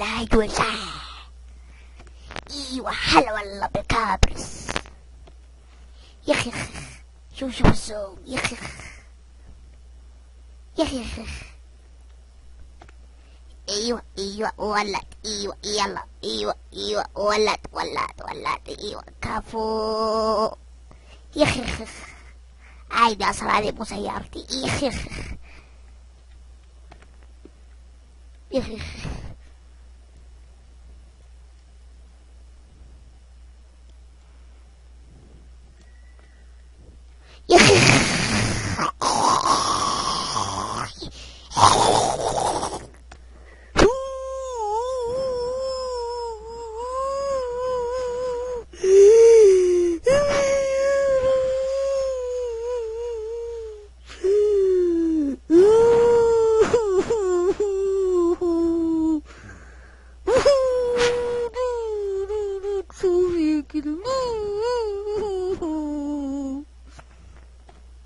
لا يوسع. ايوه هلا والله بالكابرس يا اخي. شوف الزوم يا اخي يا اخي. ايوه ولد. ايوه يلا. ايوه ولد. ايوه كفو يا اخي. عادي اصلا هذه مو سيارتي يا اخي يا اخي. يا اخي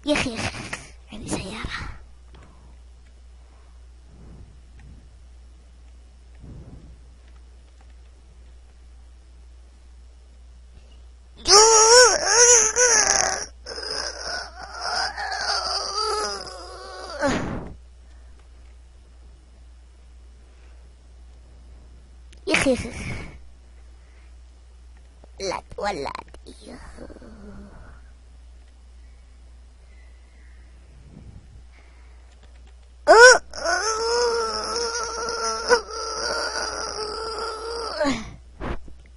يا اخي يعني سيارة. يا اخي لا تولد.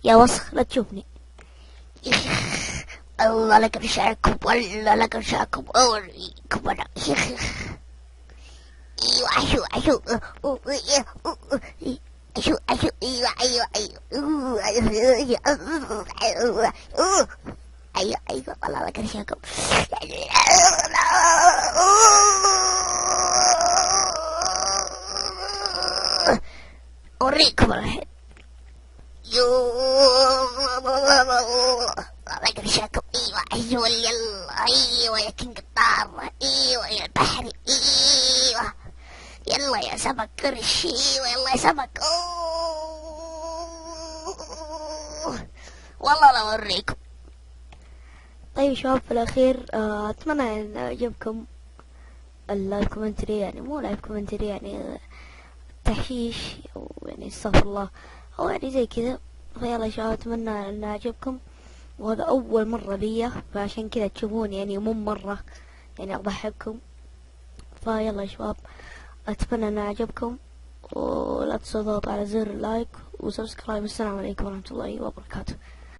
يا وسخ لا تشوفني. الله لك رشاكم والله لك رشاكم اوريكم انا. ايوه ايوه والله لك رشاكم. اوريكم الحين. الله يقرشاكم. ايوه يلا. ايوه يا كينج الطار. ايوه يا البحري. ايوه يلا يا سمك قرش. ايوه يلا يا سمك. والله لا اوريكم. طيب شباب في الاخير اتمنى ان يعجبكم اللايف كومنتري، يعني مو لايف كومنتري يعني تحشيش او يعني استغفر الله او يعني زي كذا. فيلا يا شباب اتمنى ان يعجبكم، وهذا اول مرة لي فعشان كذا تشوفوني يعني مو مرة يعني اضحككم. فيلا يا شباب اتمنى ان يعجبكم، ولا تنسوا الضغط على زر اللايك وسبسكرايب. السلام عليكم ورحمة الله وبركاته.